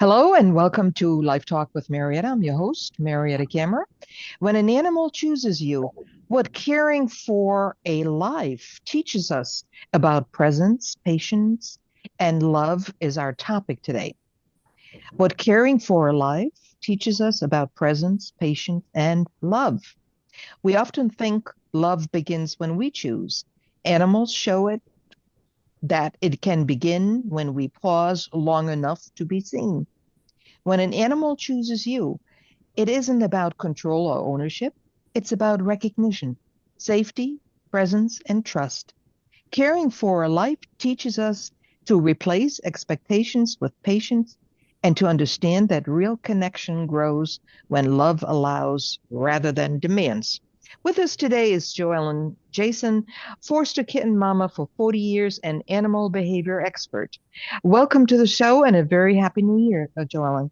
Hello and welcome to Life Talk with Mariette. I'm your host, Mariette Kammerer. When an animal chooses you, what caring for a life teaches us about presence, patience, and love is our topic today. What caring for a life teaches us about presence, patience, and love. We often think love begins when we choose. Animals show it that it can begin when we pause long enough to be seen. When an animal chooses you, it isn't about control or ownership. It's about recognition, safety, presence, and trust. Caring for a life teaches us to replace expectations with patience and to understand that real connection grows when love allows rather than demands. With us today is Joellyn Jason, foster kitten mama for 40 years and animal behavior expert. Welcome to the show and a very happy new year, Joellyn.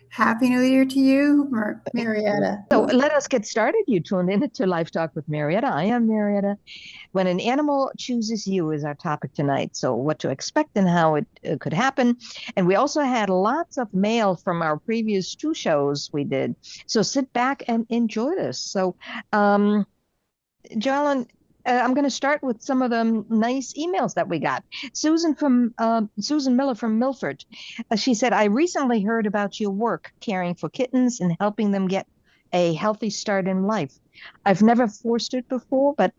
Happy New Year to you, Marietta. So let us get started. You tuned in to Life Talk with Marietta. I am Marietta. When an animal chooses you is our topic tonight. So what to expect and how it could happen. And we also had lots of mail from our previous two shows we did. So sit back and enjoy this. So, um, Joellen, I'm going to start with some of the nice emails that we got. Susan Miller from Milford. She said, "I recently heard about your work caring for kittens and helping them get a healthy start in life. I've never forced it before, but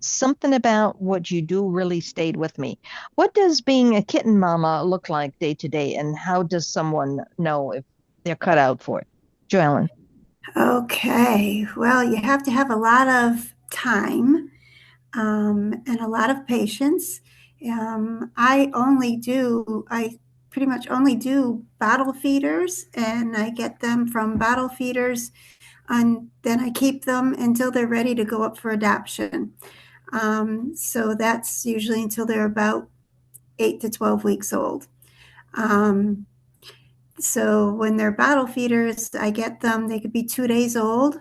something about what you do really stayed with me. What does being a kitten mama look like day to day, and how does someone know if they're cut out for it?" Joellen. Okay, well, you have to have a lot of time and a lot of patience. I pretty much only do bottle feeders, and I get them from bottle feeders, and then I keep them until they're ready to go up for adoption. So that's usually until they're about 8 to 12 weeks old. Um, So when they're bottle feeders, I get them, they could be 2 days old,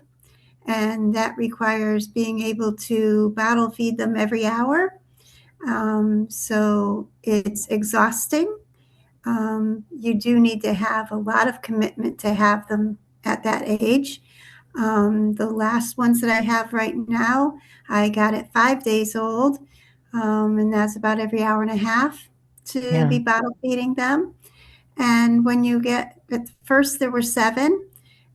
and that requires being able to bottle feed them every hour. So it's exhausting. You do need to have a lot of commitment to have them at that age. The last ones that I have right now, I got at 5 days old, and that's about every hour and a half to Yeah. be bottle feeding them. And when you get, at first there were seven,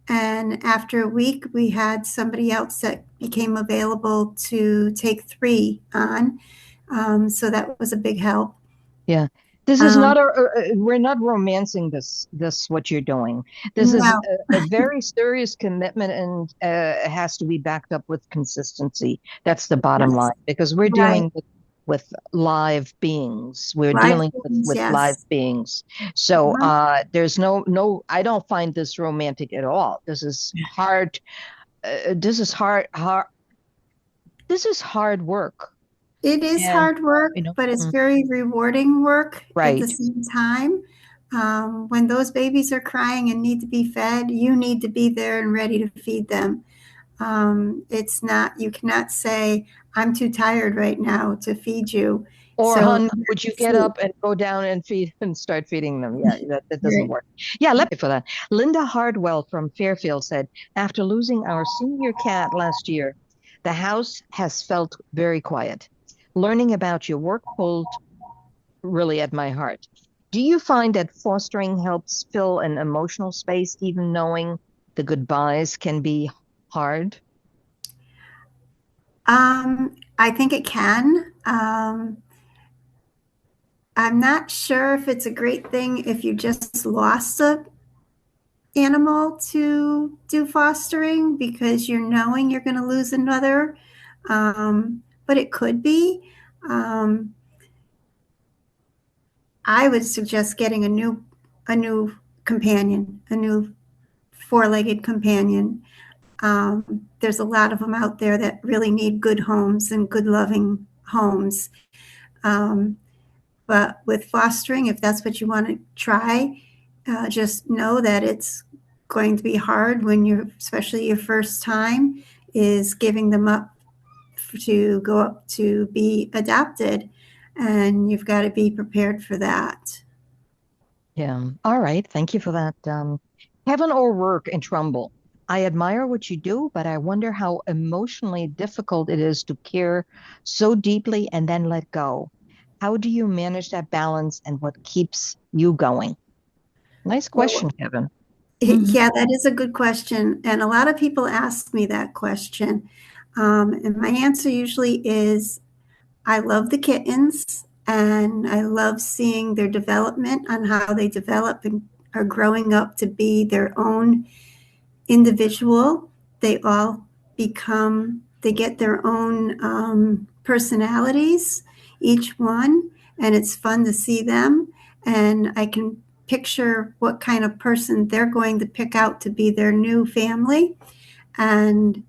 and after a week, we had somebody else that became available to take three on. So that was a big help. Yeah. This is Um, not we're not romancing this what you're doing. This is no, a very serious commitment and it has to be backed up with consistency. That's the bottom yes, line because we're right. dealing with live beings. We're Life dealing things, with live yes. beings. So Uh-huh. there's no I don't find this romantic at all. This is hard. This is hard work. It is And hard work, you know, but it's very rewarding work at the right. same time. When those babies are crying and need to be fed, you need to be there and ready to feed them. It's not, you cannot say, I'm too tired right now to feed you. Or, So hun, you would have you to get sleep. up and go down and feed and start feeding them? Yeah, that doesn't Right. work. Yeah, let me for that. Linda Hardwell from Fairfield said, after losing our senior cat last year, the house has felt very quiet. Learning about your work pulled really at my heart. Do you find that fostering helps fill an emotional space, even knowing the goodbyes can be hard? I think it can. I'm not sure if it's a great thing if you just lost a animal to do fostering because you're knowing you're going to lose another. But it could be. Um, I would suggest getting a new companion, a new four-legged companion. There's a lot of them out there that really need good homes and good loving homes. Um, but with fostering, if that's what you want to try, just know that it's going to be hard when you're, especially your first time, is giving them up to go up to be adopted. And you've got to be prepared for that. Yeah. All right. Thank you for that. Heaven or work in Trumbull. I admire what you do, but I wonder how emotionally difficult it is to care so deeply and then let go. How do you manage that balance and what keeps you going? Nice question, Well, Kevin. Mhm. yeah, that is a good question. And a lot of people ask me that question. And my answer usually is I love the kittens and I love seeing their development on how they develop and are growing up to be their own individual. They all they get their own personalities, each one, and it's fun to see them. And I can picture what kind of person they're going to pick out to be their new family. And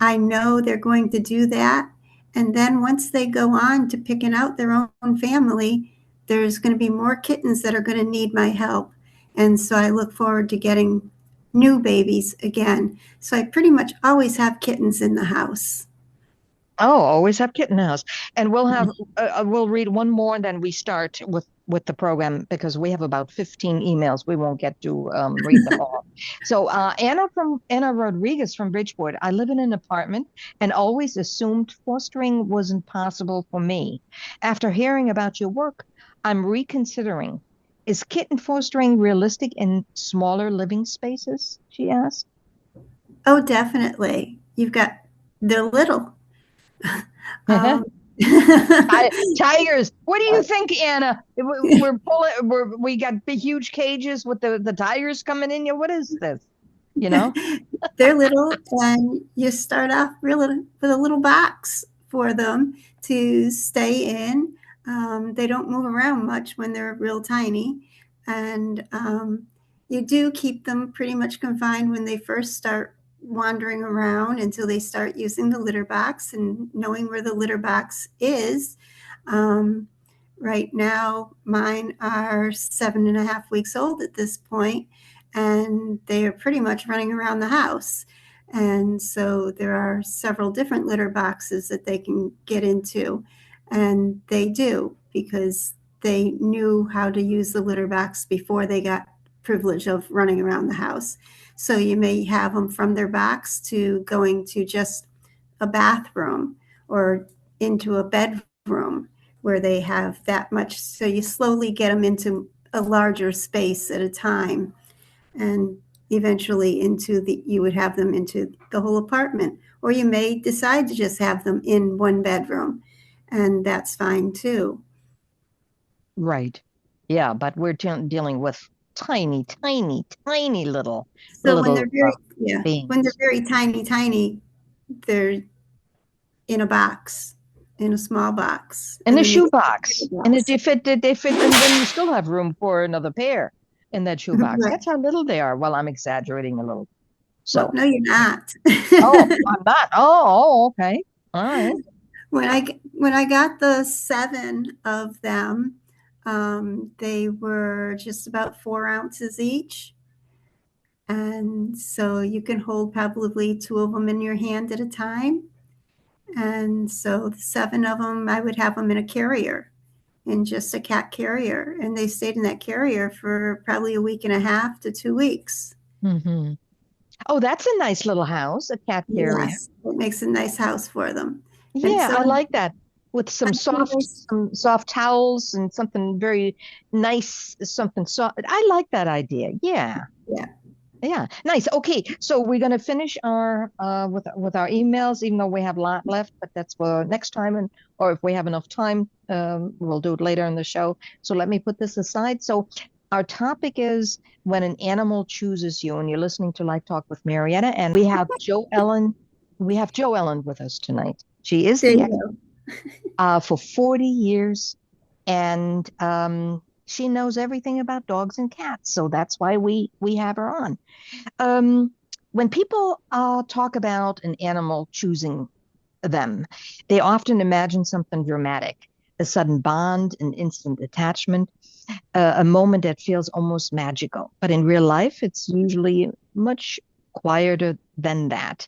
I know they're going to do that. And then once they go on to picking out their own family, there's going to be more kittens that are going to need my help. And so I look forward to getting new babies again. So I pretty much always have kittens in the house. Oh, always have kitten house. And we'll read one more and then we start with the program because we have about 15 emails. We won't get to read them all. So Anna Rodriguez from Bridgeport. I live in an apartment and always assumed fostering wasn't possible for me. After hearing about your work, I'm reconsidering. Is kitten fostering realistic in smaller living spaces? She asked. Oh, definitely. They're little. Um, Tigers. What do you think, Anna? We got big, huge cages with the tigers coming in. What is this? You know? They're little, and you start off really with a little box for them to stay in. They don't move around much when they're real tiny, and you do keep them pretty much confined when they first start wandering around until they start using the litter box and knowing where the litter box is. Um, right now, mine are 7.5 weeks old at this point, and they are pretty much running around the house. And so there are several different litter boxes that they can get into. And they do because they knew how to use the litter box before they got privilege of running around the house. So you may have them from their box to going to just a bathroom or into a bedroom where they have that much. So you slowly get them into a larger space at a time, and eventually you would have them into the whole apartment, or you may decide to just have them in one bedroom, and that's fine too. Right. Yeah, but we're dealing with tiny, tiny, tiny So when they're very, when they're beings very tiny, they're in a box, in a small box, in and a then they shoebox. And box. they fit, and then you still have room for another pair in that shoebox. Right. That's how little they are. Well, I'm exaggerating a little. Well, So, no, you're not. oh, I'm not. Oh, okay. All right. When I got the 7 of them, they were just about 4 ounces each, and so you can hold probably 2 of them in your hand at a time. And so the 7 of them, I would have them in a carrier, in just a cat carrier, and they stayed in that carrier for probably a week and a half to 2 weeks. Hmm. Oh, that's a nice little house, a cat carrier. Yes, it makes a nice house for them. And Yeah, so I like that. With until they, some soft towels and something very nice, something soft. I like that idea. Yeah. yeah, Yeah. Nice. Okay. So we're gonna finish our with our emails, even though we have a lot left, but that's for next time and or if we have enough time, we'll do it later in the show. So let me put this aside. So our topic is when an animal chooses you, and you're listening to Life Talk with Marietta, and we have Joellyn with us tonight. She is there the you go. for 40 years, and she knows everything about dogs and cats. So that's why we have her on. Um, when people talk about an animal choosing them, they often imagine something dramatic, a sudden bond, an instant attachment, a moment that feels almost magical. But in real life, it's usually much quieter than that.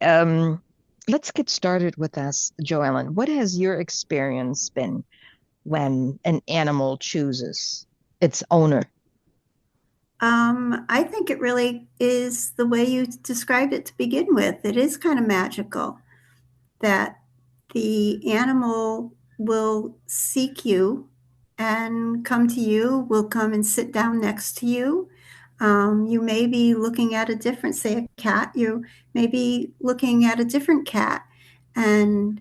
Um, let's get started with us, Joellen. What has your experience been when an animal chooses its owner? I think it really is the way you described it to begin with. It is kind of magical that the animal will seek you and come to you, will come and sit down next to you. You may be looking at a different, say, a cat, you may be looking at a different cat and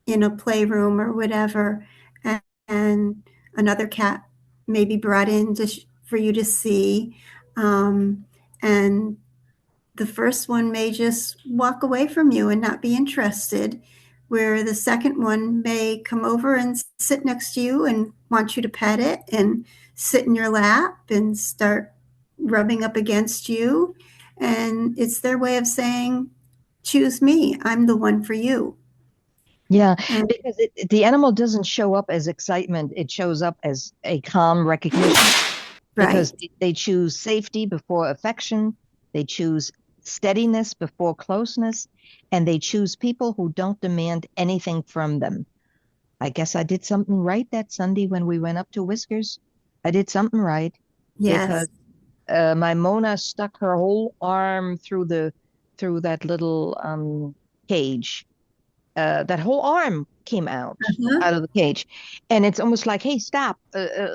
in a playroom or whatever, and another cat may be brought in for you to see. And the first one may just walk away from you and not be interested, where the second one may come over and sit next to you and want you to pet it and sit in your lap and start rubbing up against you. And it's their way of saying, choose me, I'm the one for you. Yeah, And because the animal doesn't show up as excitement. It shows up as a calm recognition because right, they choose safety before affection. They choose steadiness before closeness, and they choose people who don't demand anything from them. I guess I did something right that Sunday when we went up to Whiskers. I did something right because yes. my Mona stuck her whole arm through that little cage. That whole arm came Uh-huh. out of the cage, and it's almost like, "Hey, stop!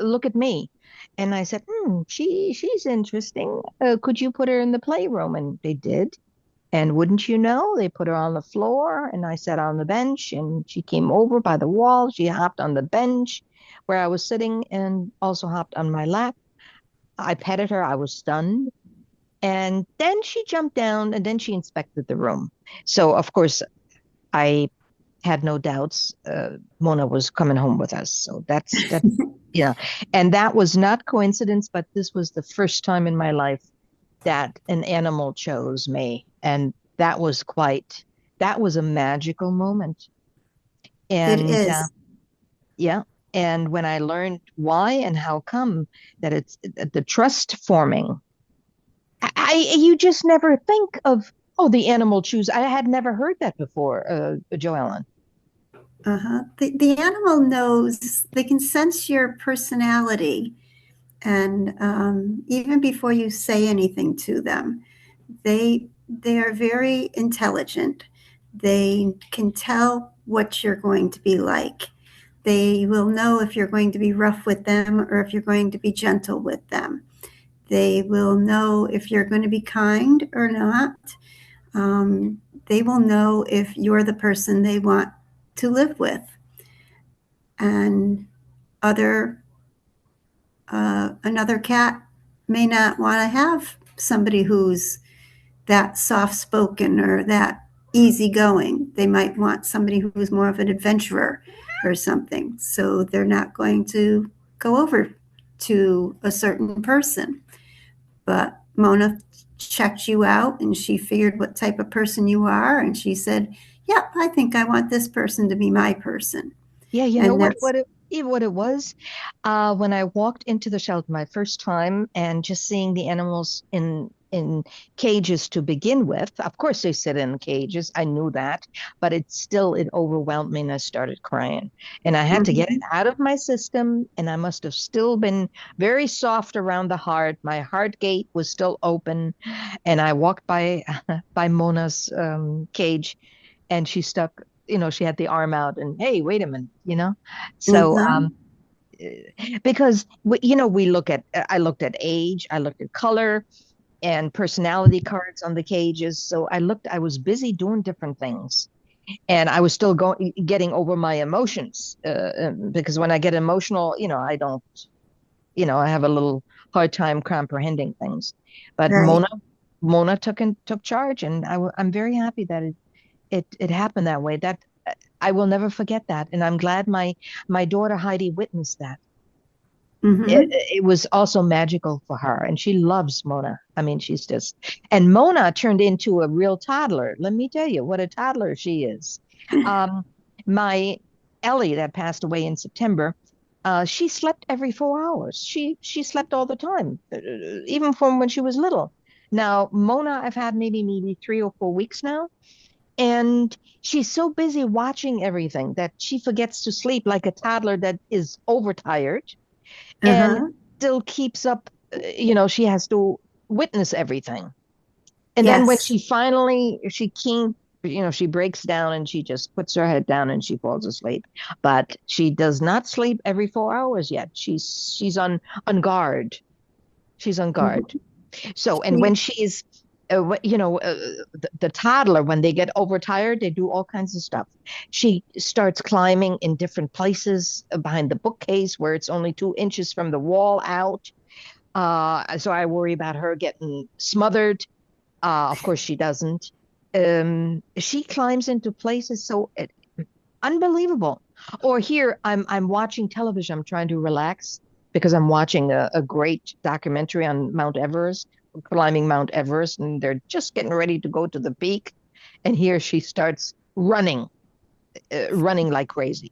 Look at me!" And I said, she's interesting. Could you put her in the playroom?" And they did. And wouldn't you know, they put her on the floor, and I sat on the bench, and she came over by the wall. She hopped on the bench where I was sitting and also hopped on my lap. I petted her. I was stunned. And then she jumped down and then she inspected the room. So, of course, I had no doubts. Mona was coming home with us. So yeah. And that was not coincidence, but this was the first time in my life that an animal chose me. And that was a magical moment. It And is. yeah. And when I learned why and how come that it's the trust forming, you just never think of, oh, the animal choose. I had never heard that before, Joellen. Uh-huh. The animal knows, they can sense your personality. And even before you say anything to them, they are very intelligent. They can tell what you're going to be like. They will know if you're going to be rough with them or if you're going to be gentle with them. They will know if you're going to be kind or not. They will know if you're the person they want to live with. And other another cat may not want to have somebody who's that soft spoken or that easygoing. They might want somebody who's more of an adventurer or something. So they're not going to go over to a certain person. But Mona checked you out and she figured what type of person you are. And she said, yep, I think I want this person to be my person. Yeah, you know And that's, what it was? When I walked into the shelter my first time and just seeing the animals in cages to begin with. Of course they sit in cages. I knew that, but it overwhelmed me and I started crying. And I had to get it mm-hmm, out of my system, and I must have still been very soft around the heart. My heart gate was still open, and I walked by by Mona's cage, and she stuck, she had the arm out, and hey, wait a minute, so mm-hmm, because we I looked at age, I looked at color and personality cards on the cages. So I was busy doing different things, and I was still getting over my emotions, because when I get emotional, I don't, I have a little hard time comprehending things. But right. Mona took charge, and I'm very happy that it happened that way. That I will never forget that, and I'm glad my daughter Heidi witnessed that. it, Mm-hmm. it was also magical for her, and she loves Mona. I mean, and Mona turned into a real toddler. Let me tell you what a toddler she is. Um, my Ellie that passed away in September, she slept every 4 hours. She slept all the time, even from when she was little. Now, Mona, I've had maybe 3 or 4 weeks now, and she's so busy watching everything that she forgets to sleep like a toddler that is overtired and Uh-huh. still keeps up she has to witness everything. And then when Yes. she finally, she can't, she breaks down and she just puts her head down and she falls asleep. But she does not sleep every 4 hours yet. She's on guard. She's on guard. Mhm. So, and when She, she's, the toddler, when they get overtired, they do all kinds of stuff. She starts climbing in different places behind the bookcase where it's only 2 inches from the wall out. So I worry about her getting smothered. Of course, she doesn't. She climbs into places so unbelievable. Or here, I'm watching television. I'm trying to relax because I'm watching a great documentary on Mount Everest, climbing Mount Everest, and they're just getting ready to go to the peak. And here she starts running like crazy.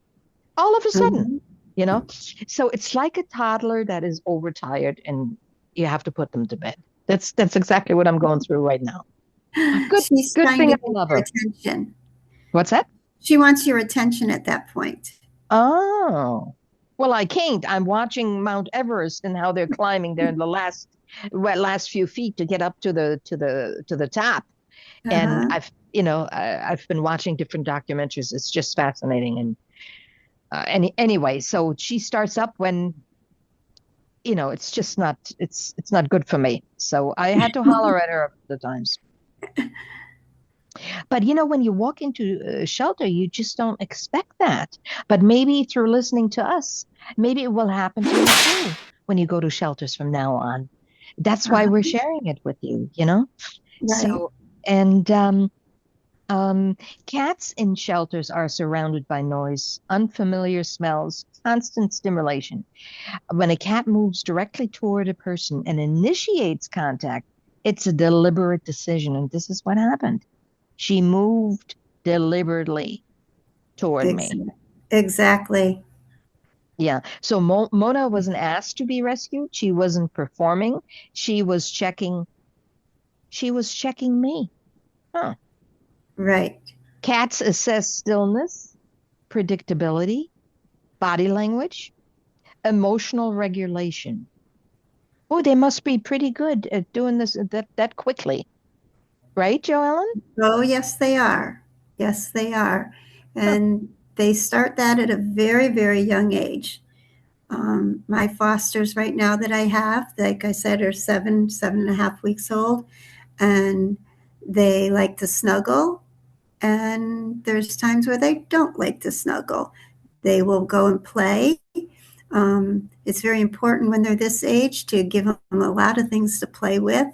All of a sudden, Mhm. you know. So it's like a toddler that is overtired, and you have to put them to bed. That's exactly what I'm going through right now. Good, She's good trying thing to I get love your her. attention. What's that? She wants your attention at that point. Oh, well, I can't. I'm watching Mount Everest and how they're climbing there in the last few feet to get up to the top. And Uh-huh. I've been watching different documentaries. It's just fascinating. And anyway, so she starts up when it's just not it's not good for me. So I had to holler at her a couple of times. But when you walk into a shelter, you just don't expect that. But maybe through listening to us, maybe it will happen to you too when you go to shelters from now on. That's why we're Uh-huh. sharing it with you. Right. So, and um, cats in shelters are surrounded by noise, unfamiliar smells, constant stimulation. When a cat moves directly toward a person and initiates contact, it's a deliberate decision. And this is what happened. She moved deliberately toward me. Exactly. Exactly. Yeah. So Mona wasn't asked to be rescued. She wasn't performing. She was checking. She was checking me. Huh. Right. Cats assess stillness, predictability, body language, emotional regulation. Oh, they must be pretty good at doing this that quickly, right, Joellen? Oh, yes, they are. Yes, they are. Huh. And they start that at a very, very young age. My fosters right now that I have, like I said, are 7.5 weeks old, and they like to snuggle. And there's times where they don't like to snuggle. They will go and play. It's very important when they're this age to give them a lot of things to play with.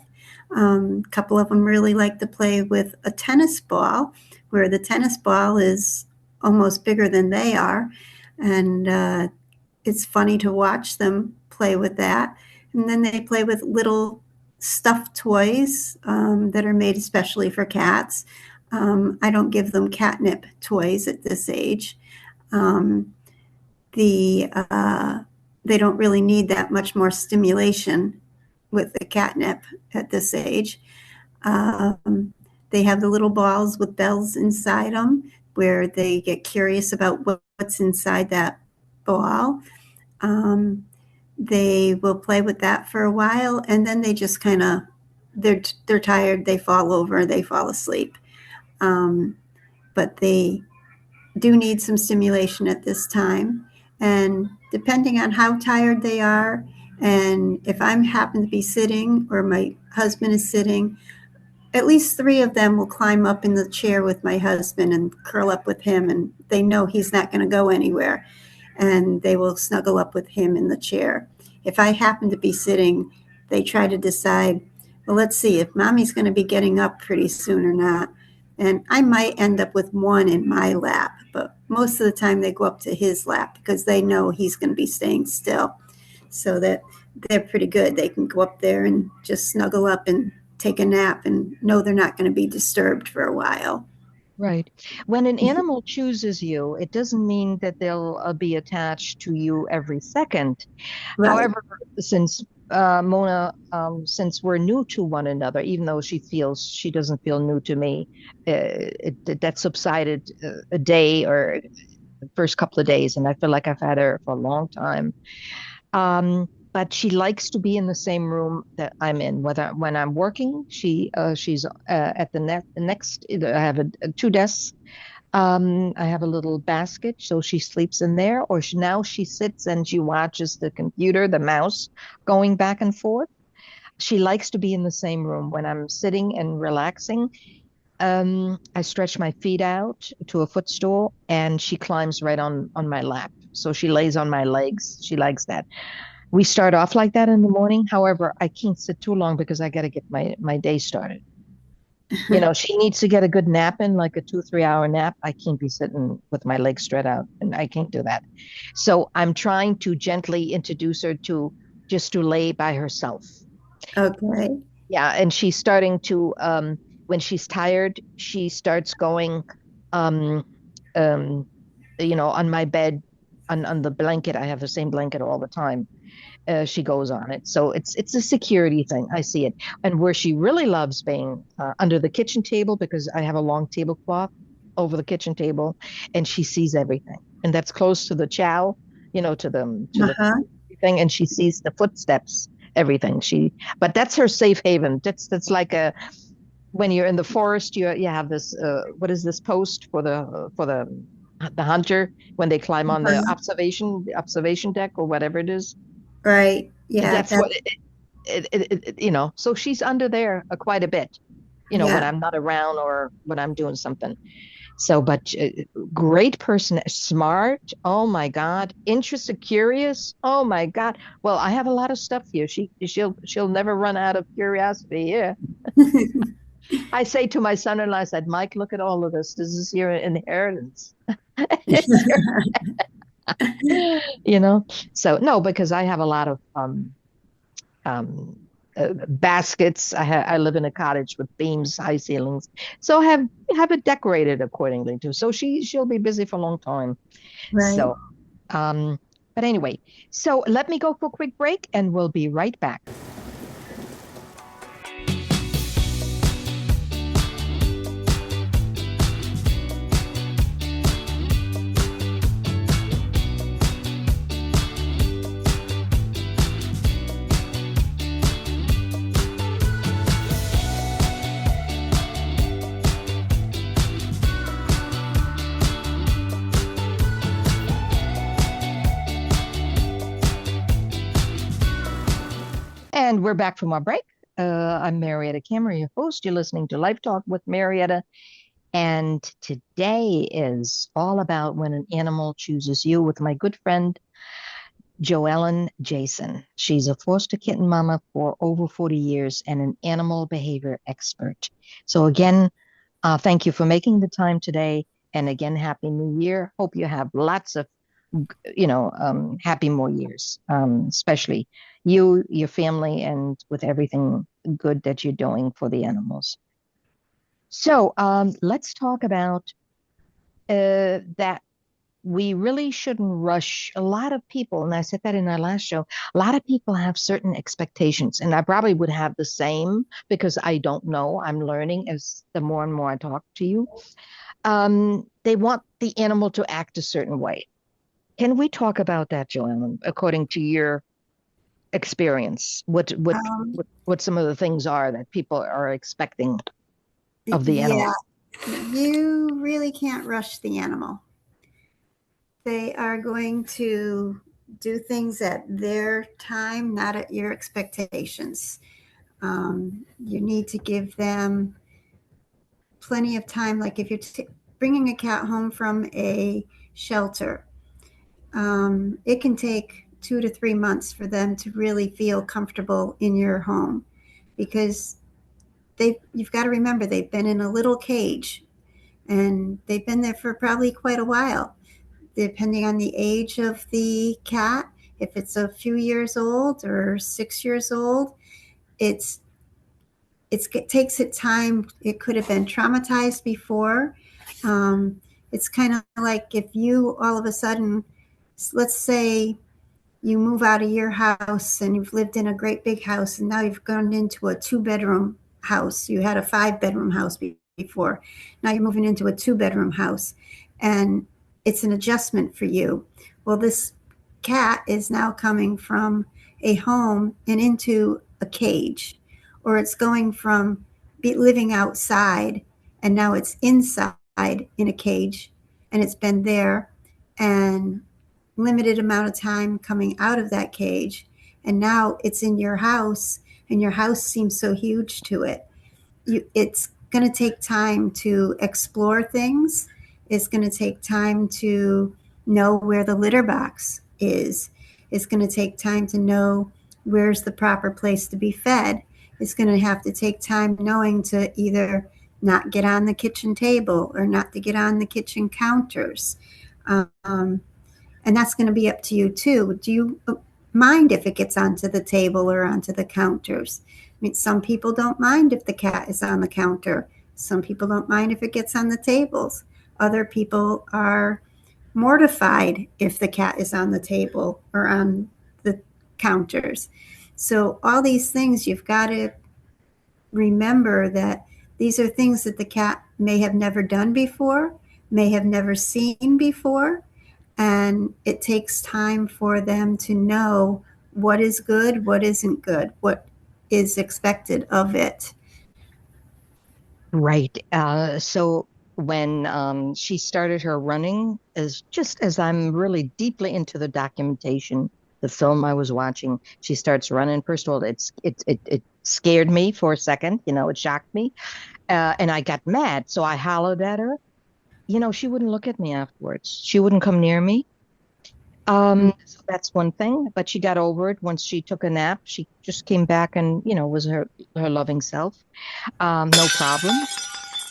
A couple of them really like to play with a tennis ball, where the tennis ball is almost bigger than they are. And it's funny to watch them play with that. And then they play with little stuffed toys that are made especially for cats. I don't give them catnip toys at this age. Um, the They don't really need that much more stimulation with the catnip at this age. Um, they have the little balls with bells inside them where they get curious about what's inside that ball. Um, they will play with that for a while, and then they just kind of they're tired. They fall over. They fall asleep. Um, but they do need some stimulation at this time. And depending on how tired they are, and if I'm happen to be sitting or my husband is sitting, at least three of them will climb up in the chair with my husband and curl up with him, and they know he's not going to go anywhere, and they will snuggle up with him in the chair. If I happen to be sitting, they try to decide, well, let's see if mommy's going to be getting up pretty soon or not. And I might end up with one in my lap, but most of the time they go up to his lap because they know he's going to be staying still. So that they're pretty good. They can go up there and just snuggle up and take a nap and know they're not going to be disturbed for a while. Right. When an animal chooses you, it doesn't mean that they'll be attached to you every second. Right. However, since Mona, since we're new to one another, even though she doesn't feel new to me, that subsided a day or the first couple of days, and I feel like I've had her for a long time. Um, but she likes to be in the same room that I'm in. Whether when I'm working, she's at the next. I have two desks. I have a little basket, so she sleeps in there, or now she sits and she watches the computer, the mouse going back and forth. She likes to be in the same room when I'm sitting and relaxing. I stretch my feet out to a footstool, and she climbs right on my lap. So she lays on my legs. She likes that. We start off like that in the morning. However, I can't sit too long because I got to get my day started. She needs to get a good nap in, like a 2, 3 hour nap. I can't be sitting with my legs spread out, and I can't do that. So I'm trying to gently introduce her to just to lay by herself. Okay. Yeah, and she's starting to when she's tired, she starts going um on my bed on the blanket. I have the same blanket all the time. She goes on it. So it's a security thing. I see it. And where she really loves being under the kitchen table, because I have a long tablecloth over the kitchen table, and she sees everything. And that's close to the chow, to the Uh-huh. thing, and she sees the footsteps, everything. But that's her safe haven. That's like a when you're in the forest, you have this what is this post for the hunter when they climb on the Uh-huh. observation deck or whatever it is. Right. Yeah, That's what that's so she's under there quite a bit, when yeah. I'm not around or when I'm doing something. So, but great person, smart. Oh my God. Interested, curious. Oh my God. Well, I have a lot of stuff here. She'll never run out of curiosity. Yeah. I say to my son-in-law, I said, Mike, look at all of this. This is your inheritance. It's your, so no, because I have a lot of um, baskets. I live in a cottage with beams, high ceilings, so have it decorated accordingly too. So she'll be busy for a long time. Right. So, um, but anyway, so let me go for a quick break, and we'll be right back. And we're back from our break. I'm Mariette Kammerer, your host. You're listening to Life Talk with Mariette. And today is all about when an animal chooses you with my good friend, Joellyn Jason. She's a foster kitten mama for over 40 years and an animal behavior expert. So again, thank you for making the time today. And again, Happy New Year. Hope you have lots of happy more years, especially you, your family, and with everything good that you're doing for the animals. So let's talk about that we really shouldn't rush. A lot of people, and I said that in our last show, a lot of people have certain expectations, and I probably would have the same because I don't know. I'm learning as the more and more I talk to you. They want the animal to act a certain way. Can we talk about that, Joellyn, according to your experience? Um, What some of the things are that people are expecting of the yeah, animal? you really can't rush the animal. They are going to do things at their time, not at your expectations. You need to give them plenty of time. Like if you're bringing a cat home from a shelter, it can take 2 to 3 months for them to really feel comfortable in your home because you've got to remember they've been in a little cage and they've been there for probably quite a while, depending on the age of the cat. If it's a few years old or 6 years old, it's it takes it time. It could have been traumatized before. It's kind of like if you all of a sudden, let's say you move out of your house and you've lived in a great big house and now you've gone into a 2 bedroom house. You had a 5 bedroom house before. Now you're moving into a 2 bedroom house and it's an adjustment for you. Well, this cat is now coming from a home and into a cage, or it's going from living outside and now it's inside in a cage and it's been there and limited amount of time coming out of that cage, and now it's in your house and your house seems so huge to it. It's going to take time to explore things. It's going to take time to know where the litter box is. It's going to take time to know where's the proper place to be fed. It's going to have to take time knowing to either not get on the kitchen table or not to get on the kitchen counters. Um, and that's going to be up to you too. Do you mind if it gets onto the table or onto the counters? I mean, some people don't mind if the cat is on the counter. Some people don't mind if it gets on the tables. Other people are mortified if the cat is on the table or on the counters. So all these things, you've got to remember that these are things that the cat may have never done before, may have never seen before, and it takes time for them to know what is good, what isn't good, what is expected of it. Right. So when she started her running, as just as I'm really deeply into the documentation, the film I was watching, she starts running. First of all, it scared me for a second. It shocked me, and I got mad. So I hollered at her. She wouldn't look at me afterwards. She wouldn't come near me. So that's one thing. But she got over it once she took a nap. She just came back and was her loving self. No problem.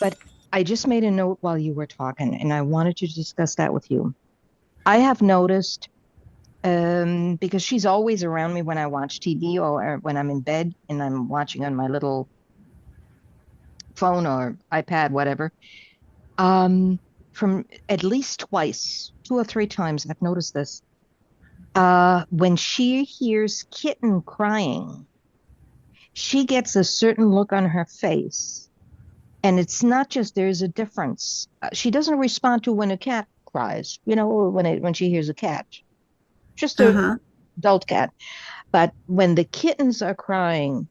But I just made a note while you were talking, and I wanted to discuss that with you. I have noticed, because she's always around me when I watch TV or when I'm in bed and I'm watching on my little phone or iPad, whatever. Um, from at least twice, two or three times, I've noticed this. When she hears Kitten crying, she gets a certain look on her face. And it's not just there's a difference. She doesn't respond to when a cat cries, or when she hears a cat, just a Uh-huh. adult cat. But when the kittens are crying,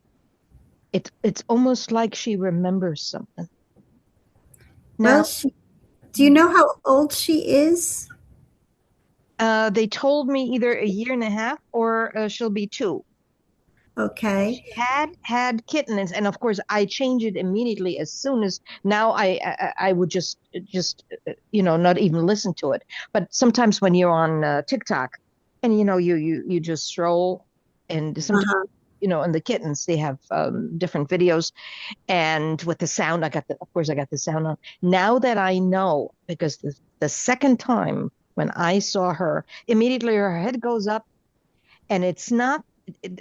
it's almost like she remembers something. Well, Now, do you know how old she is? they told me either a year and a half or she'll be two. Okay. She had kittens, and of course, I changed it immediately as soon as now I would just not even listen to it. But sometimes when you're on TikTok, and you just scroll, and sometimes Uh-huh. and the kittens they have different videos, and with the sound, of course I got the sound on. Now that I know, because the second time when I saw her, immediately her head goes up, and it's not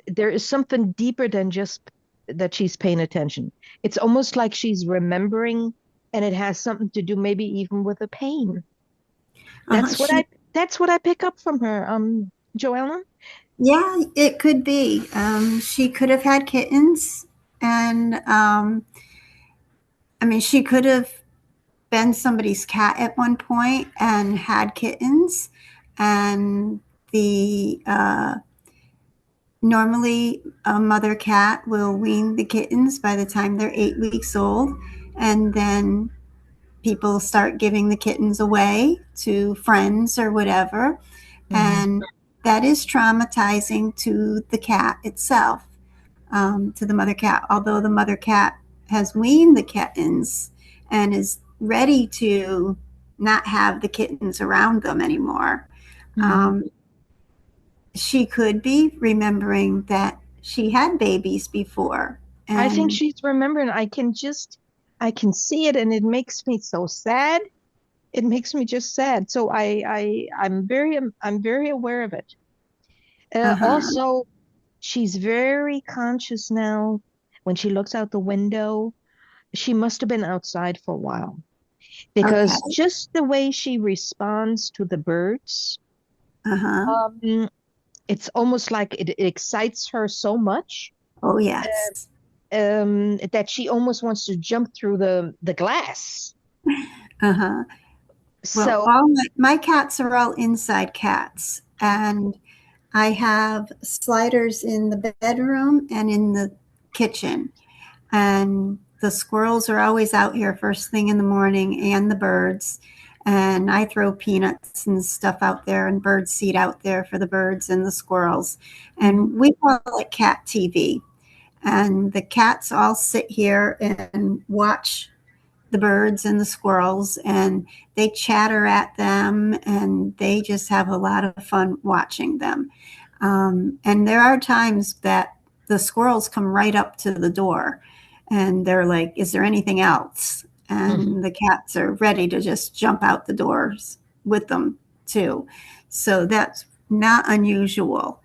there is something deeper than just that she's paying attention. It's almost like she's remembering, and it has something to do maybe even with the pain. Uh-huh. That's what I pick up from her, Joellen. Yeah, it could be. She could have had kittens, and I mean, she could have been somebody's cat at one point and had kittens, and the normally a mother cat will wean the kittens by the time they're 8 weeks old, and then people start giving the kittens away to friends or whatever, Mhm. and that is traumatizing to the cat itself, to the mother cat. Although the mother cat has weaned the kittens and is ready to not have the kittens around them anymore, Mhm. um, she could be remembering that she had babies before. I think And she's remembering. I can see it, and it makes me so sad. It makes me just sad. So I'm very aware of it. uh-huh, Also, she's very conscious now when she looks out the window. She must have been outside for a while, okay, because just the way she responds to the birds, uh-huh, um, it's almost like it excites her so much, oh yes, that she almost wants to jump through the glass. uh-huh. Well, So, all my cats are all inside cats, and I have sliders in the bedroom and in the kitchen. And the squirrels are always out here first thing in the morning, and the birds. And I throw peanuts and stuff out there and bird seed out there for the birds and the squirrels. And we call it cat TV. And the cats all sit here and watch the birds and the squirrels, and they chatter at them, and they just have a lot of fun watching them. And there are times that the squirrels come right up to the door and they're like, is there anything else? And the cats are ready to just jump out the doors with them too. So that's not unusual.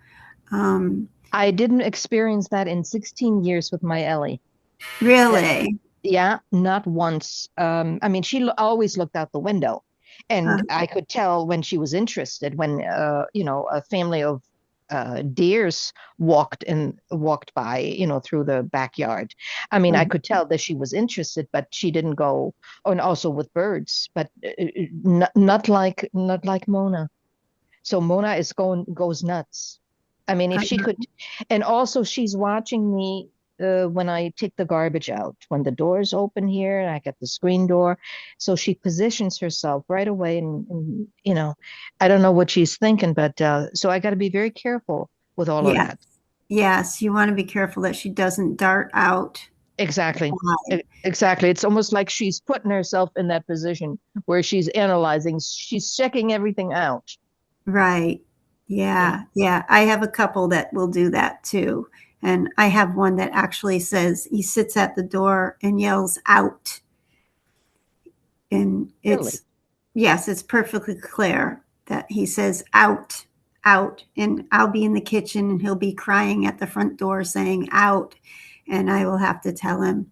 I didn't experience that in 16 years with my Ellie. Really? Yeah, not once. I mean, she always looked out the window, and I could tell when she was interested. When a family of deers walked by, through the backyard. I mean, I could tell that she was interested, but she didn't go. Oh, and also with birds, but not like Mona. So Mona goes nuts. I mean, if she could, and also she's watching me when I take the garbage out, when the doors open here, and I get the screen door. So she positions herself right away, and I don't know what she's thinking, but so I got to be very careful with all of Yeah. that. Yes, you want to be careful that she doesn't dart out. Exactly. Exactly. It's almost like she's putting herself in that position where she's analyzing, she's checking everything out. Right. Yeah. Yeah. Yeah. I have a couple that will do that too. And I have one that actually says he sits at the door and yells out. And Really? yes, it's perfectly clear that he says out, out. And I'll be in the kitchen and he'll be crying at the front door saying out. And I will have to tell him,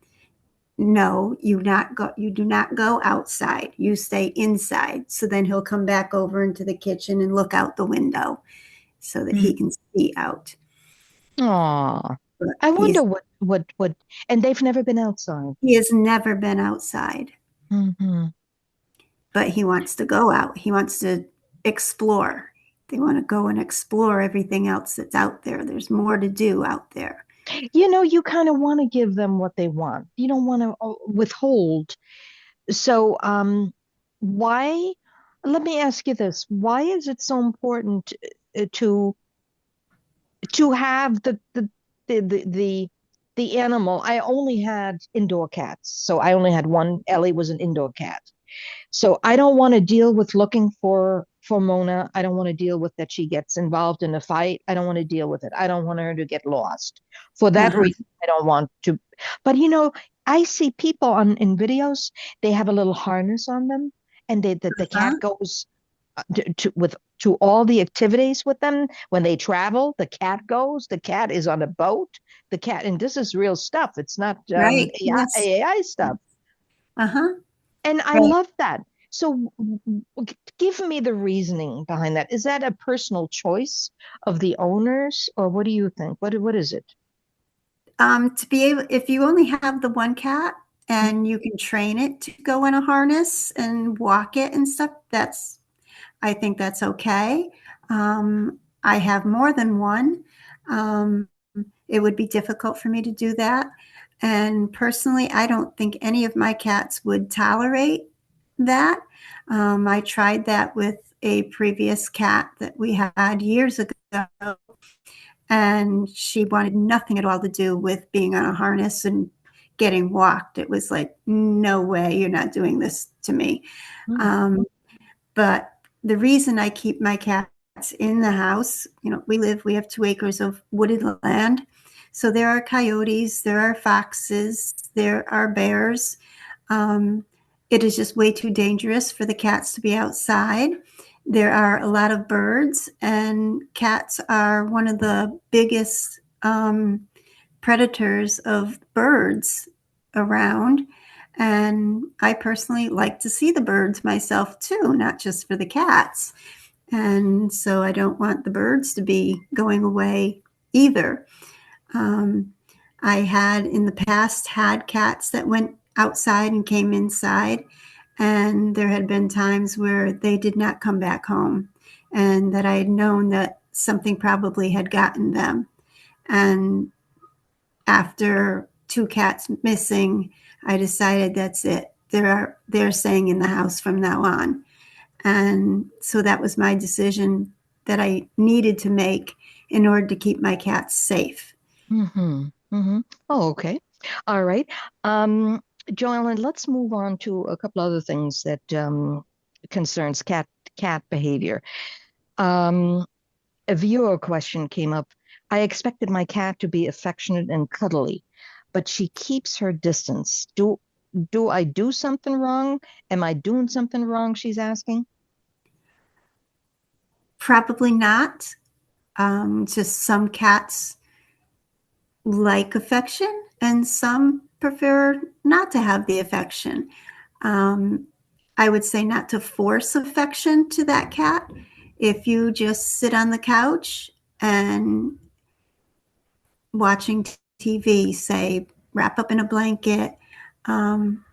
no, you do not go outside. You stay inside. So then he'll come back over into the kitchen and look out the window so that he can see out. Aw. But I wonder what, and they've never been outside. he has never been outside, Hmm. but he wants to go out. He wants to explore. They want to go and explore everything else that's out there. There's more to do out there. You kind of want to give them what they want. You don't want to withhold. So, why, let me ask you this. Why is it so important to have the animal? I only had indoor cats, so I only had one. Ellie was an indoor cat. So I don't want to deal with looking for Mona. I don't want to deal with that she gets involved in a fight. I don't want to deal with it. I don't want her to get lost. For that Uh-huh. reason, I don't want to. But I see people in videos, they have a little harness on them, and the cat Uh-huh. goes to all the activities with them. When they travel, the cat goes. The cat is on a boat. The cat, and this is real stuff. It's not Right. Yes. AI stuff. Uh-huh. And I Right. love that. So give me the reasoning behind that. Is that a personal choice of the owners, or what do you think? What is it? To be able, if you only have the one cat and you can train it to go in a harness and walk it and stuff, I think that's okay. I have more than one. Um, it would be difficult for me to do that. And personally, I don't think any of my cats would tolerate that. I tried that with a previous cat that we had years ago, and she wanted nothing at all to do with being on a harness and getting walked. It was like, no way, you're not doing this to me. Mm. Um, but the reason I keep my cats in the house, we have 2 acres of wooded land. So there are coyotes, there are foxes, there are bears. It is just way too dangerous for the cats to be outside. There are a lot of birds, and cats are one of the biggest predators of birds around. And I personally like to see the birds myself too, not just for the cats. And so I don't want the birds to be going away either. Um, I had in the past had cats that went outside and came inside, and there had been times where they did not come back home, and that I had known that something probably had gotten them. And after 2 cats missing, I decided that's it. They're staying in the house from now on. And so that was my decision that I needed to make in order to keep my cats safe. Mm-hmm. Mm-hmm. Oh, okay. All right. Um, Joellen, let's move on to a couple other things that concerns cat behavior. Um, a viewer question came up. I expected my cat to be affectionate and cuddly, but she keeps her distance. Do I do something wrong? Am I doing something wrong? She's asking. Probably not. Just some cats like affection and some prefer not to have the affection. Um, I would say not to force affection to that cat. If you just sit on the couch and watching TV, say, wrap up in a blanket, um,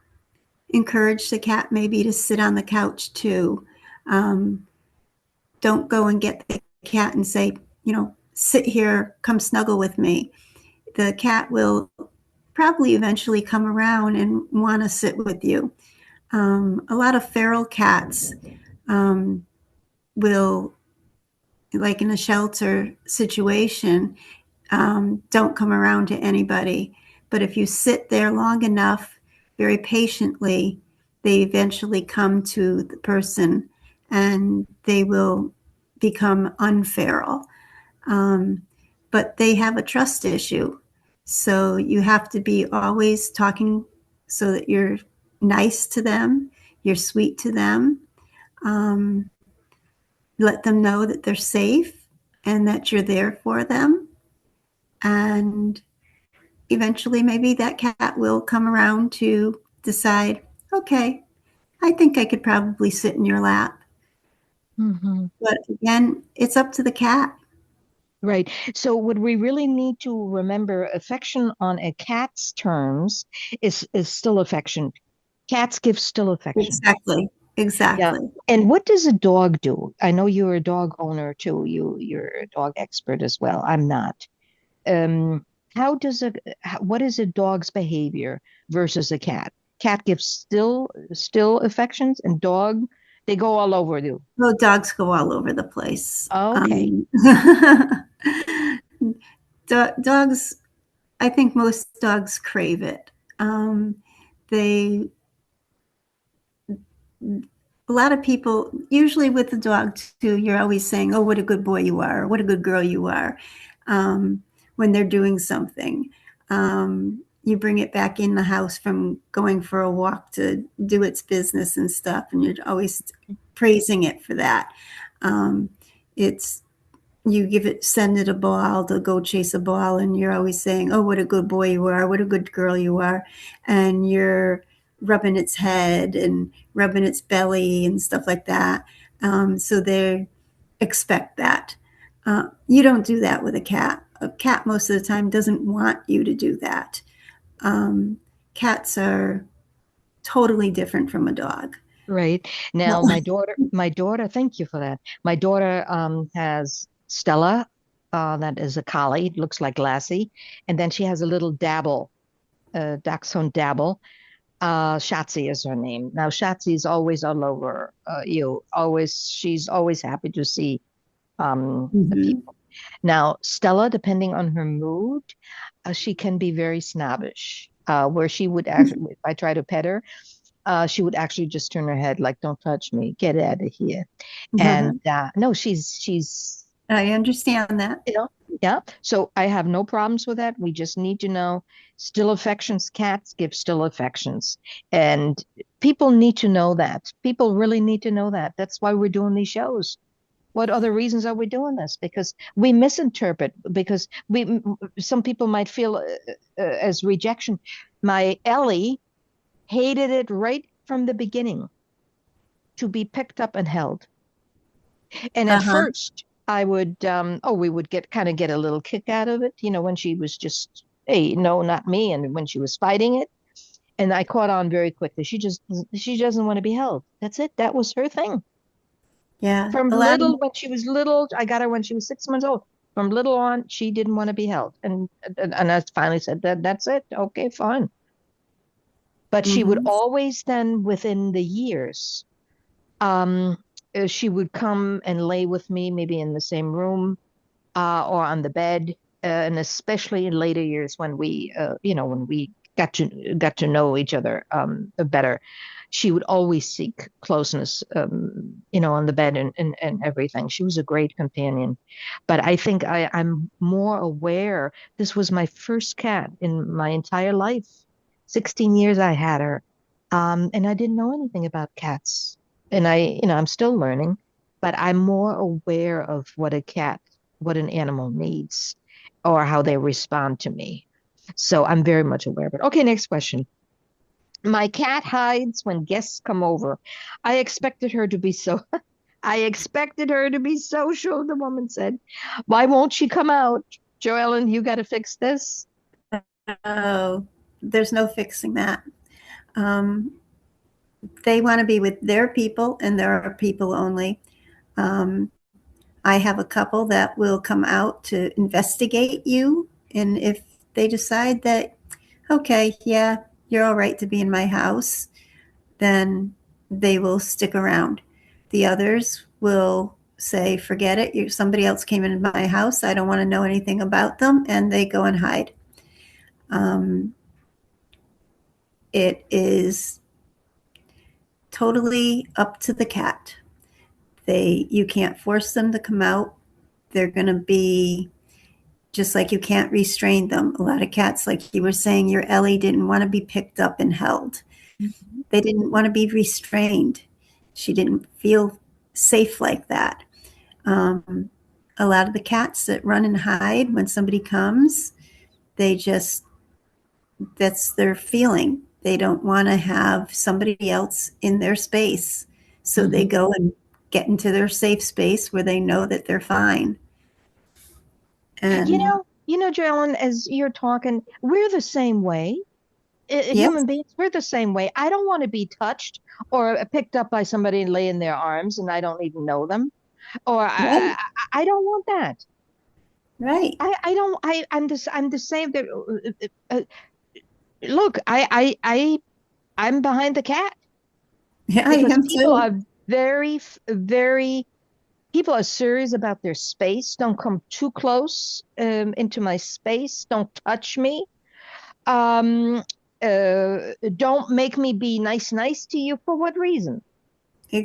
encourage the cat maybe to sit on the couch too. Um, don't go and get the cat and say, sit here, come snuggle with me. The cat will probably eventually come around and want to sit with you. A lot of feral cats um, will, like in a shelter situation, don't come around to anybody. But if you sit there long enough, very patiently, they eventually come to the person and they will become unferal. Um, but they have a trust issue. So you have to be always talking so that you're nice to them, you're sweet to them. Um, Let them know that they're safe and that you're there for them. And eventually, maybe that cat will come around to decide, okay, I think I could probably sit in your lap. Mm-hmm. But again, it's up to the cat. Right. So would we really need to remember affection on a cat's terms is still affection. Cats give still affection. Exactly. Yeah. Exactly. And what does a dog do? I know you're a dog owner too. You're a dog expert as well. I'm not. Um, what is a dog's behavior versus a cat? Cat gives still affections and dog, they go all over you. Well, dogs go all over the place. Okay. Dogs, I think most dogs crave it. They A lot of people, usually with the dog too, you're always saying, "Oh, what a good boy you are," or "What a good girl you are," when they're doing something. You bring it back in the house from going for a walk to do its business and stuff, and you're always praising it for that. Um, it's You send it a ball to go chase a ball, and you're always saying, "Oh, what a good boy you are, what a good girl you are," and you're rubbing its head and rubbing its belly and stuff like that. So they expect that. You don't do that with a cat. A cat most of the time doesn't want you to do that. Um, Cats are totally different from a dog. Right. Now, my daughter, thank you for that. My daughter has Stella, that is a collie, looks like Lassie, and then she has a little dabble, dachshund dabble. Shotzi is her name. Now, Shotzi is always all over you. She's always happy to see the Mhm. people. Now, Stella, depending on her mood, she can be very snobbish. Where she would actually, if I try to pet her, she would actually just turn her head like, "Don't touch me, get out of here." And no, she's I understand that. you know, yeah. So I have no problems with that. We just need to know still affections. Cats give still affections, and people need to know that. People really need to know that. That's why we're doing these shows. What other reasons are we doing this? Because we misinterpret. Because some people might feel as rejection. My Ellie hated it right from the beginning to be picked up and held. And at Uh-huh. first, we would get a little kick out of it, when she was just, hey, no, not me, and when she was fighting it. And I caught on very quickly. She doesn't want to be held. That's it. That was her thing. Yeah. From A lot of, little, when she was little, I got her when she was 6 months old. From little on, she didn't want to be held. And I finally said that's it. Okay, fine. But she would mhm. always then, within the years, um, she would come and lay with me, maybe in the same room, or on the bed, and especially in later years when when we got to know each other better, she would always seek closeness, on the bed and everything. She was a great companion, but I think I'm more aware. This was my first cat in my entire life. 16 years I had her, and I didn't know anything about cats, and I'm still learning, but I'm more aware of what an animal needs or how they respond to me. So I'm very much aware of it. Okay, next question. My cat hides when guests come over. I expected her to be so I expected her to be social, the woman said. Why won't she come out? Joellen, you got to fix this. Oh, there's no fixing that. Um, they want to be with their people, and there are people only. Um, I have a couple that will come out to investigate you. And if they decide that, okay, yeah, you're all right to be in my house, then they will stick around. The others will say, forget it. Somebody else came into my house. I don't want to know anything about them. And they go and hide. Um, it is totally up to the cat. You can't force them to come out. They're going to be just like you can't restrain them. A lot of cats, like you were saying, your Ellie didn't want to be picked up and held. Mhm. They didn't want to be restrained. She didn't feel safe like that. Um, a lot of the cats that run and hide when somebody comes, they just, that's their feeling. They don't want to have somebody else in their space. So they Mhm. go and get into their safe space where they know that they're fine. You And know, Joellen, as you're talking, we're the same way. yes, Human beings, we're the same way. I don't want to be touched or picked up by somebody and lay in their arms and I don't even know them. Or right, I don't want that. right. I don't I'm the same that look, I'm behind the cat Yeah, I because am too. people are serious about their space. Don't come too close into my space. Don't touch me. Um don't make me be nice to you. For what reason?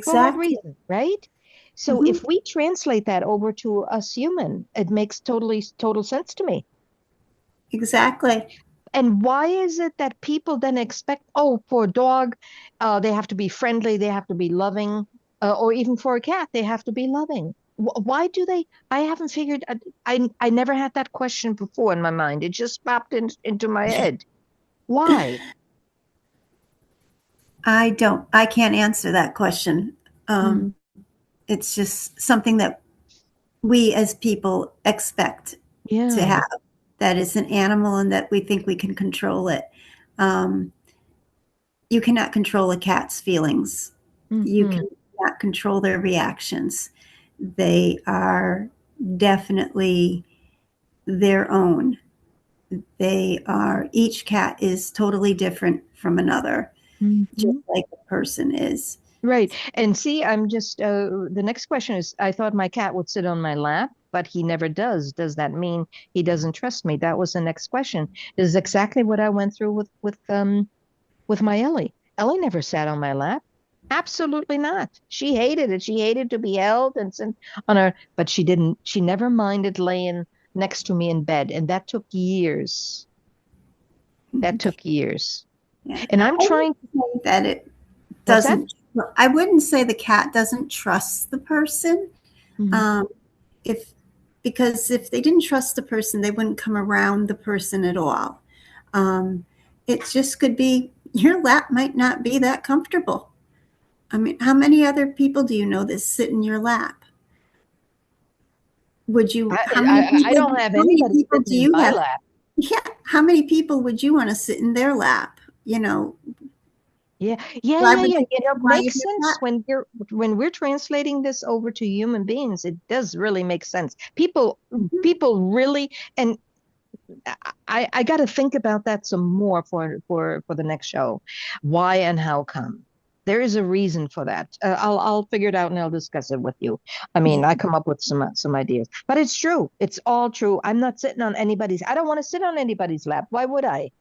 For what Exactly. reason, right? So Hmm. if we translate that over to us human, it makes total sense to me. Exactly. And why is it that people then expect, oh, for a dog, they have to be friendly, they have to be loving, or even for a cat, they have to be loving? Why do they? I haven't figured. I never had that question before in my mind. It just popped into my head. Why? I can't answer that question. Mm, Um, it's just something that we as people expect to yeah. have. That is an animal and that we think we can control it. Um, you cannot control a cat's feelings. You Hmm. cannot control their reactions. They are definitely their own. Each cat is totally different from another, just Hmm. like a person is. Right. And see, I'm just, the next question is, I thought my cat would sit on my lap, but he never does. Does that mean he doesn't trust me? That was the next question. This is exactly what I went through with my Ellie. Ellie never sat on my lap. Absolutely not. She hated it. She hated to be held and sit on her, but she never minded laying next to me in bed. And that took years. That took years. Yeah. And I'm I wouldn't trying, say that it what's that? doesn't, I wouldn't say the cat doesn't trust the person. Mhm. Um, if, because if they didn't trust the person, they wouldn't come around the person at all. Um, it just could be your lap might not be that comfortable. I mean, how many other people do you know that sit in your lap? I don't have How many anybody people sitting do in you my have? lap. Yeah, how many people would you want to sit in their lap? You know, Yeah, yeah, Why yeah, would yeah. you It why is makes your sense cat? when we're translating this over to human beings. It does really make sense. People Mhm. people really, and I got to think about that some more for the next show. Why and how come? There is a reason for that. I'll figure it out and I'll discuss it with you. I mean, I come up with some ideas, but it's true. It's all true. I'm not sitting on anybody's. I don't want to sit on anybody's lap. Why would I?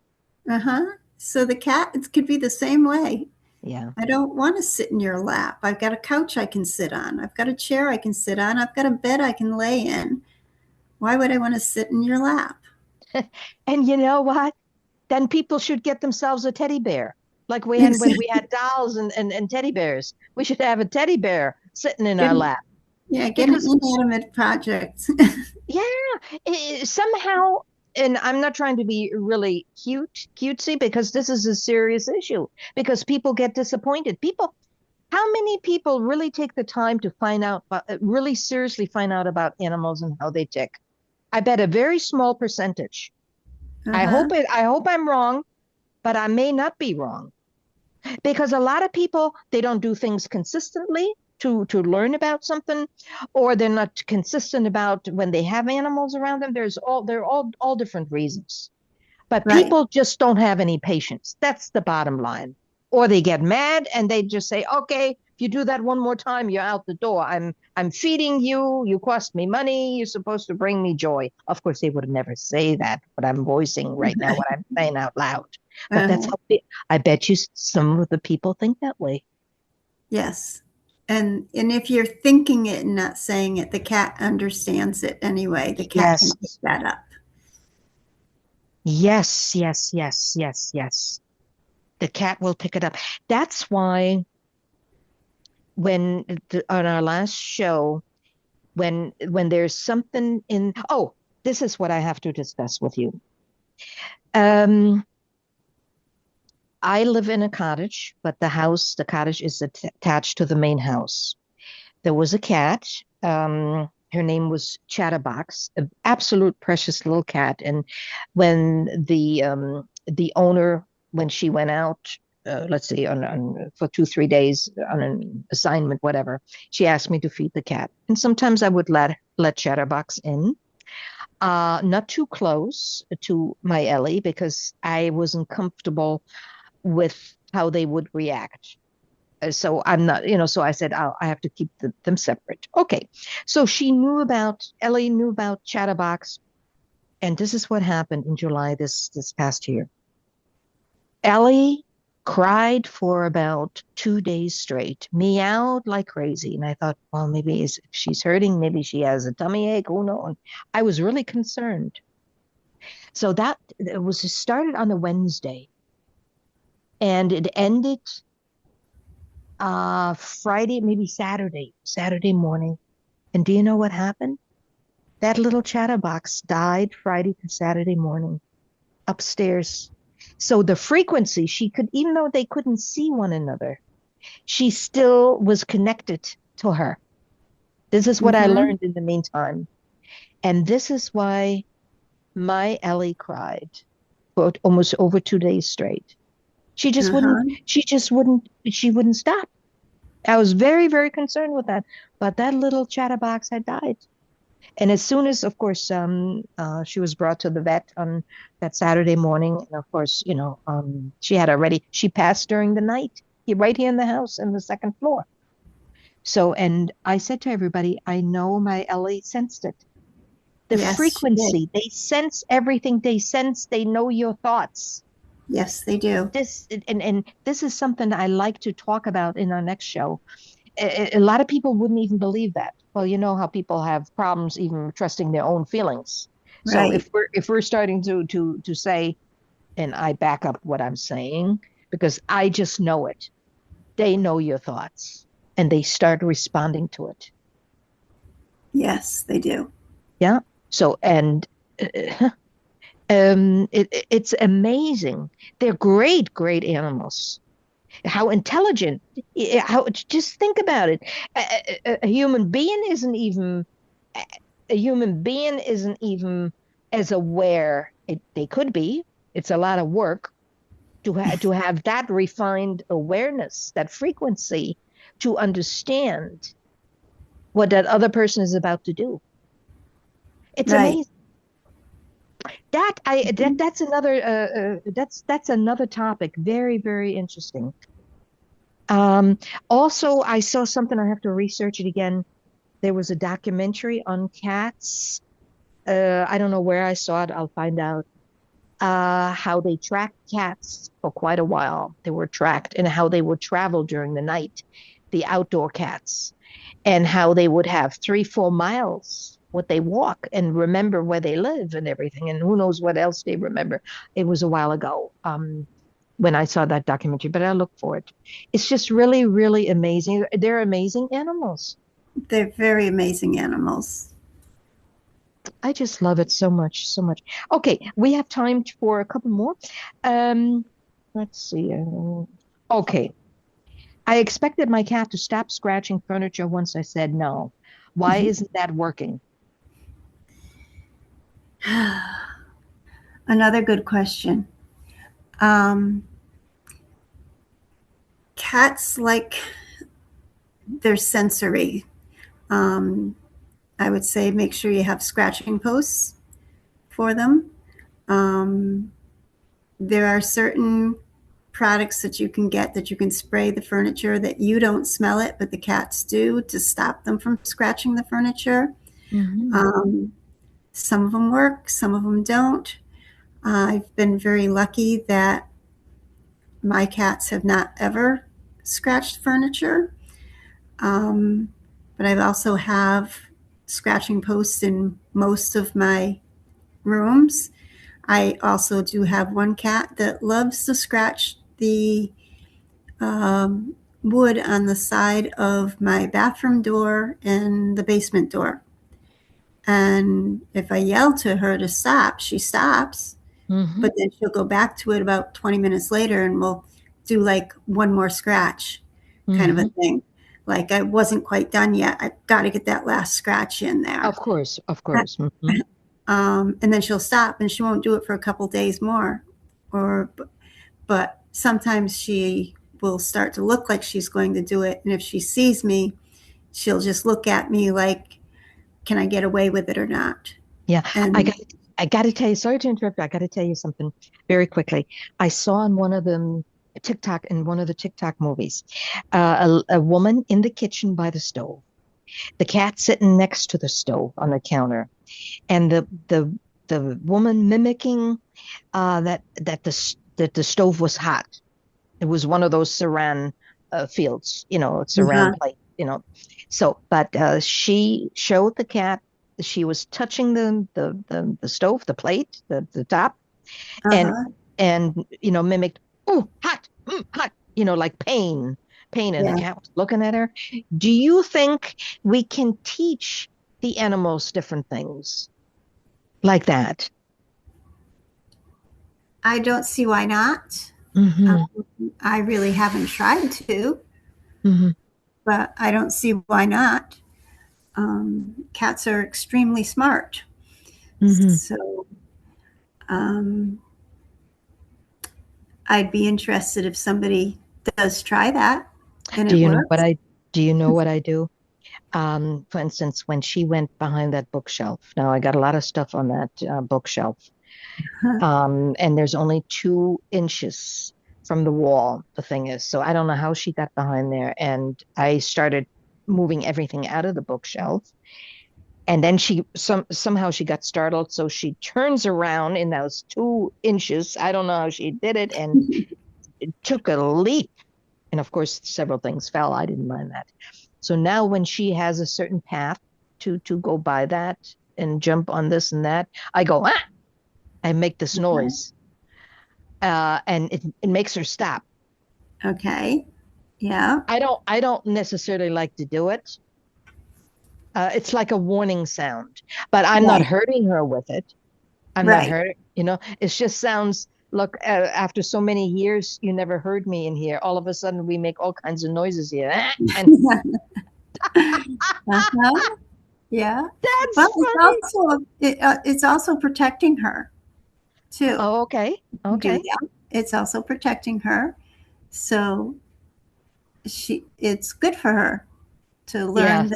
Uh-huh. So the cat, it could be the same way. Yeah. I don't want to sit in your lap. I've got a couch I can sit on. I've got a chair I can sit on. I've got a bed I can lay in. Why would I want to sit in your lap? And you know what? Then people should get themselves a teddy bear. Like we had when we Exactly. had dolls and teddy bears. We should have a teddy bear sitting in Get our an, lap. yeah, get an Because inanimate project. yeah, somehow, and I'm not trying to be really cutesy because this is a serious issue because people get disappointed. How many people really take the time to find out, really seriously find out about animals and how they tick? I bet a very small percentage. Uh-huh. I hope I'm wrong, but I may not be wrong because a lot of people they don't do things consistently to learn about something, or they're not consistent about when they have animals around them. They're all different reasons, but Right. people just don't have any patience. That's the bottom line. Or they get mad and they just say, okay, if you do that one more time, you're out the door. I'm feeding you, you cost me money, you're supposed to bring me joy. Of course they would never say that, but I'm voicing right now what I'm saying out loud. But that's Uh, how I bet you some of the people think that way. yes. And if you're thinking it and not saying it, the cat understands it anyway. The cat can Yes. pick that up. Yes, yes, yes, yes, yes. The cat will pick it up. That's why on our last show, when there's something in, oh, this is what I have to discuss with you. Um, I live in a cottage, but the cottage is attached to the main house. There was a cat. Her name was Chatterbox, an absolute precious little cat. And when the owner, when she went out, let's see, for 2, 3 days on an assignment, whatever, she asked me to feed the cat. And sometimes I would let Chatterbox in, not too close to my Ellie because I wasn't comfortable with how they would react. So I'm not, so I said, I have to keep them separate. Okay. So Ellie knew about Chatterbox. And this is what happened in July this past year. Ellie cried for about 2 days straight, meowed like crazy. And I thought, well, maybe if she's hurting, maybe she has a tummy ache. Who knows? I was really concerned. So that it was started on a Wednesday and it ended Friday, maybe Saturday morning. And do you know what happened? That little chatterbox died Friday to Saturday morning upstairs. So the frequency, she could, even though they couldn't see one another, she still was connected to her. This is what I Mm-hmm. learned in the meantime. And this is why my Ellie cried for almost over 2 days straight. Uh-huh. She wouldn't stop. I was very, very concerned with that. But that little chatterbox had died. And as soon as, of course, she was brought to the vet on that Saturday morning, and of course, she passed during the night right here in the house in the second floor. So, and I said to everybody, I know my Ellie sensed it. The Yes, she did. frequency, they sense everything. They know your thoughts. Yes, they do. And this is something I like to talk about in our next show. A lot of people wouldn't even believe that. Well, you know how people have problems even trusting their own feelings. So Right. if we're starting to say, and I back up what I'm saying because I just know it, they know your thoughts and they start responding to it. Yes, they do. Yeah. So uh, it's amazing. They're great animals. How intelligent. How just think about it. A human being isn't even a human being isn't even as aware. They could be. It's a lot of work to have that refined awareness, that frequency, to understand what that other person is about to do. It's Right. amazing. That's another topic. Very, very interesting. Also, I saw something. I have to research it again. There was a documentary on cats. I don't know where I saw it. I'll find out. How they tracked cats for quite a while. They were tracked, and how they would travel during the night, the outdoor cats, and how they would have 3, 4 miles what they walk and remember where they live and everything. And who knows what else they remember. It was a while ago. When I saw that documentary, but I look for it. It's just really, really amazing. They're amazing animals. They're very amazing animals. I just love it so much, so much. Okay, we have time for a couple more. Um, let's see. Okay, I expected my cat to stop scratching furniture once I said no. Why isn't that working? Another good question. Cats like their sensory. I would say make sure you have scratching posts for them. There are certain products that you can get that you can spray the furniture that you don't smell it, but the cats do, to stop them from scratching the furniture. Some of them work, some of them don't. I've been very lucky that my cats have not ever scratched furniture. But I also have scratching posts in most of my rooms. I also do have one cat that loves to scratch the wood on the side of my bathroom door and the basement door. And if I yell to her to stop, she stops. But then she'll go back to it about 20 minutes later and we'll do like one more scratch kind of a thing. Like, I wasn't quite done yet. I've got to get that last scratch in there. Of course, of course. And then she'll stop and she won't do it for a couple days more. But sometimes she will start to look like she's going to do it. And if she sees me, she'll just look at me like, can I get away with it or not? Yeah, And I got to tell you, sorry to interrupt you. I got to tell you something very quickly. I saw in one of them in one of the TikTok movies, a woman in the kitchen by the stove, the cat sitting next to the stove on the counter, and the woman mimicking that the stove was hot. It was one of those saran fields, saran plate, So, but she showed the cat she was touching the stove, the plate, the top, and mimicked, oh, hot, hot, like pain, and the cat was looking at her. Do you think we can teach the animals different things like that? I don't see why not. I really haven't tried to, but I don't see why not. Cats are extremely smart. So I'd be interested if somebody does try that and Do it you know works. what I do? For instance, when she went behind that bookshelf, now I got a lot of stuff on that bookshelf. And there's only 2 inches from the wall, the thing is. So I don't know how she got behind there. And I started moving everything out of the bookshelf. And then somehow she got startled. So she turns around in those 2 inches. I don't know how she did it. And it took a leap. And of course, several things fell. I didn't mind that. So now when she has a certain path to go by that and jump on this and that, I go, ah! I make this noise. And it makes her stop. Okay. Yeah. I don't necessarily like to do it. It's like a warning sound, but I'm not hurting her with it. I'm not hurting, it just sounds, look, after so many years, you never heard me in here. All of a sudden we make all kinds of noises here. And Yeah. that's Well, funny. it's also protecting her too. Oh, okay. Okay. Do that. it's also protecting her. So it's good for her to learn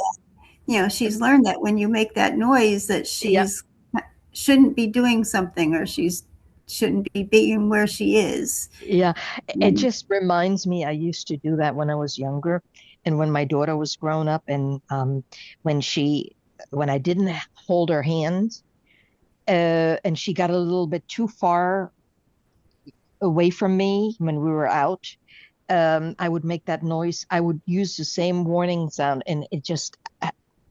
Yeah. that, she's learned that when you make that noise that Yeah. she's shouldn't be doing something, or she's shouldn't be being where she is. Yeah. It just reminds me, I used to do that when I was younger and when my daughter was grown up and when she when I didn't hold her hand and she got a little bit too far away from me when we were out, I would make that noise. I would use the same warning sound, and it just,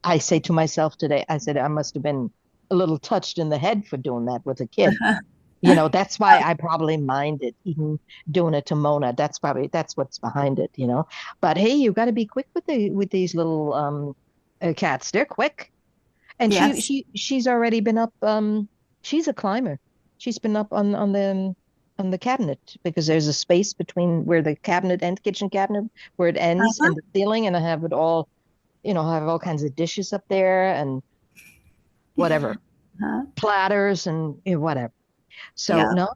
I say to myself today, I said, I must have been a little touched in the head for doing that with a kid. That's why I probably minded even doing it to Mona. That's what's behind it, But hey, you got to be quick with these little cats. They're quick. And Yes. she's already been up. She's a climber. She's been up on the cabinet because there's a space between where the cabinet and kitchen cabinet where it ends Uh-huh. and the ceiling, and I have it all. I have all kinds of dishes up there and whatever Uh-huh. platters and whatever. So Yeah. no,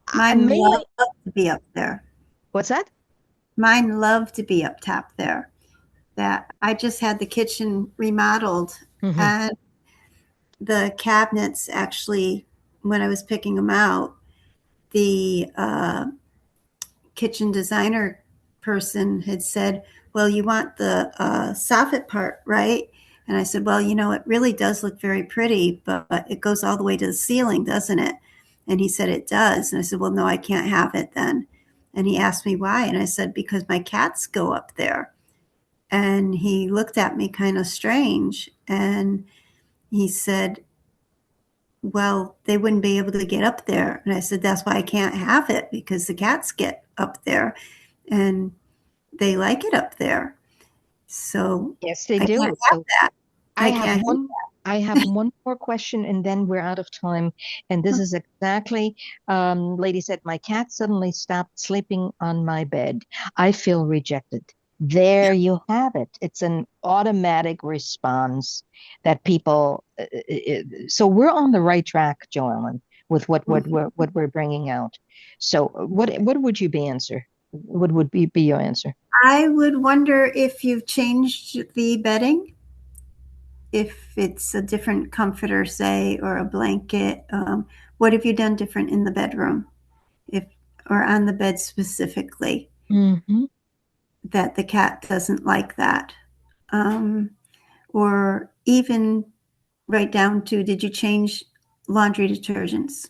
I Mine love mainly. to be up there. What's that? Mine love to be up top there. That I just had the kitchen remodeled, Hmm. and the cabinets actually, when I was picking them out, the kitchen designer person had said, well, you want the soffit part, right? And I said, well, it really does look very pretty, but it goes all the way to the ceiling, doesn't it? And he said, it does. And I said, well, no, I can't have it then. And he asked me why. And I said, because my cats go up there. And he looked at me kind of strange. And he said, well, they wouldn't be able to get up there. And I said, that's why I can't have it, because the cats get up there and they like it up there. So Yes, they I can't do. have So that. I I have can't one. I have one more question, and then we're out of time. And this have. is exactly, lady said, my cat suddenly stopped sleeping on my bed. I feel rejected. There you have it. It's an automatic response that people. So we're on the right track, Joellyn, with what we're bringing out. So what would you be answer? What would be your answer? I would wonder if you've changed the bedding, if it's a different comforter, say, or a blanket. What have you done different in the bedroom, if or on the bed specifically, Hmm. that the cat doesn't like that? Um, or even right down to, did you change laundry detergents?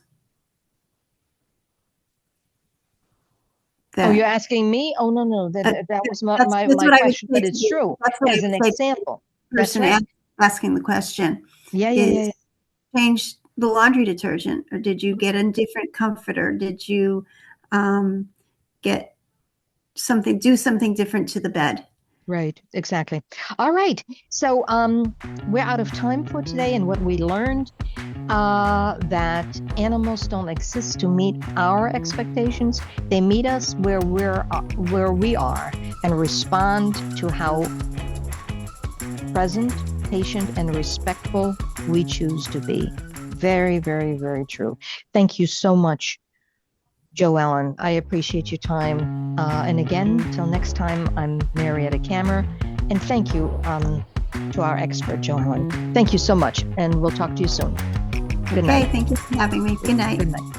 Oh, you're That asking me? Oh, no, no. That was not that's my what I would question, say but to it's you. true That's what I as an would say to the example. That's person right. asking the question Yeah, yeah, yeah, is, yeah. change the laundry detergent, or did you get a different comforter? Did you um, get do something different to the bed? Right, exactly. All right. So we're out of time for today, and what we learned that animals don't exist to meet our expectations. They meet us where we are and respond to how present, patient, and respectful we choose to be. Very, very, very true. Thank you so much, Joellyn. I appreciate your time. And again, till next time, I'm Mariette Kammerer. And thank you to our expert, Joellyn. Thank you so much. And we'll talk to you soon. Good Okay, night. thank you for having me. Good night. Good night.